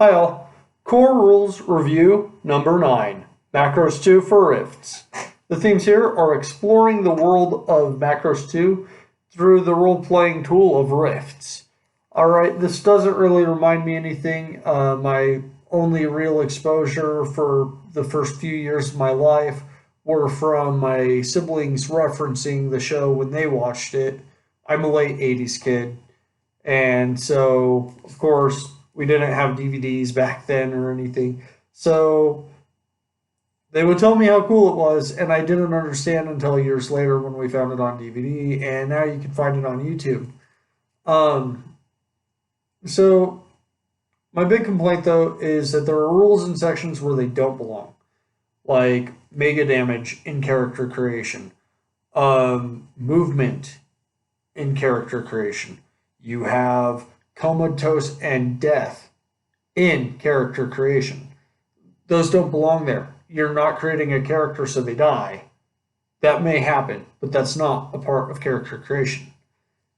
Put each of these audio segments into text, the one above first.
Hi all. Core Rules Review number 9. Macross II for RIFTS. The themes here are exploring the world of Macross II through the role-playing tool of RIFTS. Alright, this doesn't really remind me anything. My only real exposure for the first few years of my life were from my siblings referencing the show when they watched it. I'm a late 80s kid. And so, of course, we didn't have DVDs back then or anything. So they would tell me how cool it was, and I didn't understand until years later when we found it on DVD, and now you can find it on YouTube. Um, so my big complaint though is that there are rules and sections where they don't belong, like mega damage in character creation, movement in character creation. You have comatose and death in character creation. Those don't belong there. You're not creating a character so they die. That may happen, but that's not a part of character creation.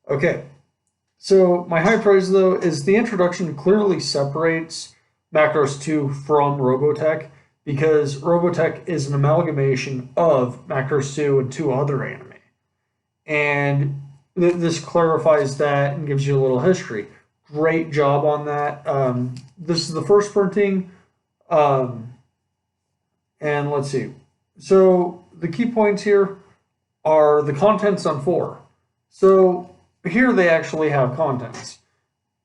Okay, so my high praise though is the introduction clearly separates Macross II from Robotech because Robotech is an amalgamation of Macross II and two other anime. And this clarifies that and gives you a little history. Great job on that. This is the first printing. And let's see. So the key points here are the contents on 4. So here they actually have contents.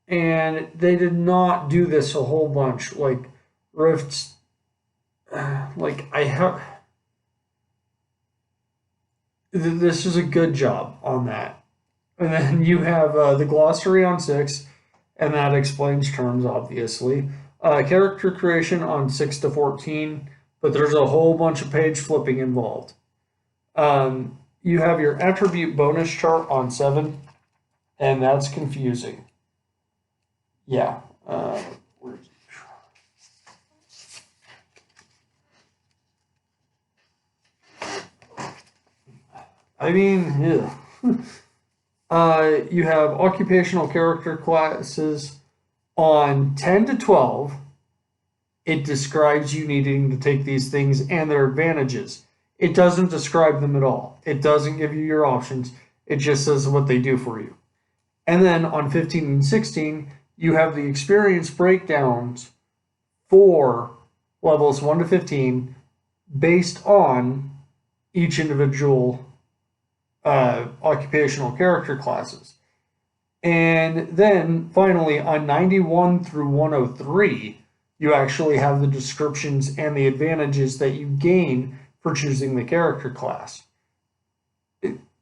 And they did not do this a whole bunch. Like Rifts, like I have... This is a good job on that. And then you have the glossary on 6, and that explains terms, obviously. Character creation on 6 to 14, but there's a whole bunch of page flipping involved. You have your attribute bonus chart on 7, and that's confusing. Yeah. Where's it? I mean, yeah. You have occupational character classes on 10 to 12. It describes you needing to take these things and their advantages. It doesn't describe them at all. It doesn't give you your options. It just says what they do for you. And then on 15 and 16, you have the experience breakdowns for levels 1 to 15 based on each individual occupational character classes. And then finally on 91 through 103, you actually have the descriptions and the advantages that you gain for choosing the character class.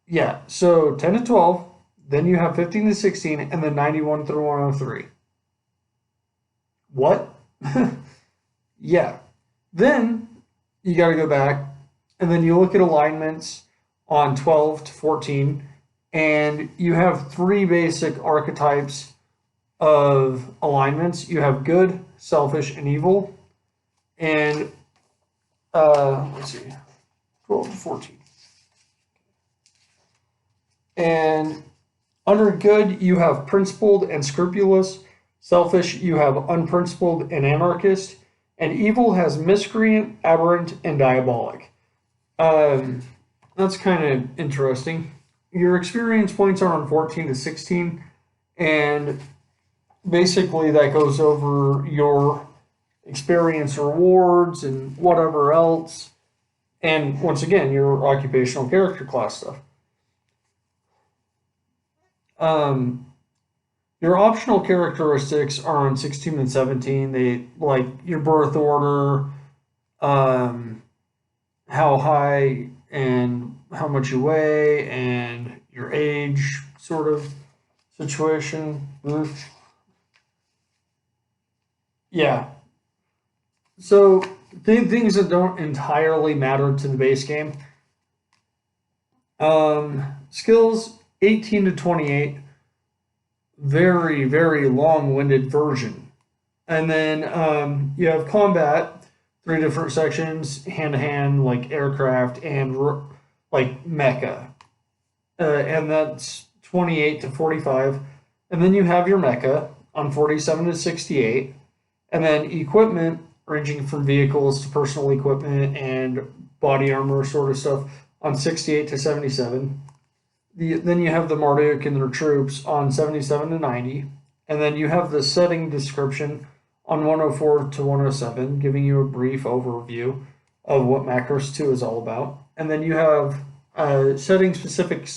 Yeah, so 10 to 12, then you have 15 to 16, and then 91 through 103. What? Yeah. Then you got to go back, and then you look at alignments on 12 to 14, and you have 3 basic archetypes of alignments. You have good, selfish, and evil. And let's see, 12 to 14. And under good, you have principled and scrupulous. Selfish, you have unprincipled and anarchist. And evil has miscreant, aberrant, and diabolic. That's kind of interesting. Your experience points are on 14 to 16, and basically that goes over your experience rewards and whatever else, and once again, your occupational character class stuff. Your optional characteristics are on 16 and 17. They like your birth order, how high and how much you weigh, and your age sort of situation. Yeah. So things that don't entirely matter to the base game. Skills 18 to 28. Very, very long-winded version. And then you have combat. 3 different sections, hand-to-hand, like aircraft, and like mecha. And that's 28 to 45. And then you have your mecha on 47 to 68. And then equipment, ranging from vehicles to personal equipment and body armor sort of stuff, on 68 to 77. Then you have the Marduk and their troops on 77 to 90. And then you have the setting description on 104 to 107, giving you a brief overview of what Macross II is all about. And then you have setting specific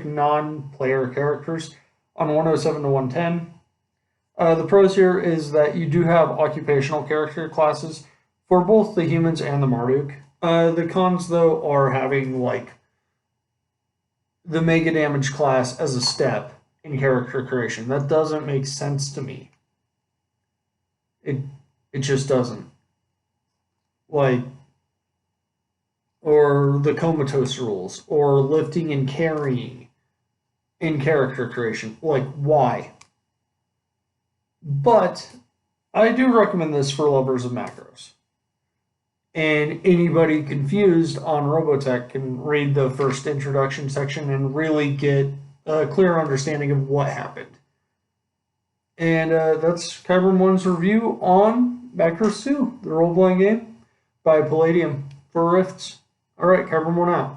non-player characters on 107 to 110. The pros here is that you do have occupational character classes for both the humans and the Marduk. The cons, though, are having like the mega damage class as a step in character creation. That doesn't make sense to me. It just doesn't. Like, or the comatose rules, or lifting and carrying in character creation. Like, why? But I do recommend this for lovers of macros. And anybody confused on Robotech can read the first introduction section and really get a clear understanding of what happened. And that's Kyber 1's review on Macross II, the role-playing game by Palladium for Rifts. All right, Kyber 1 out.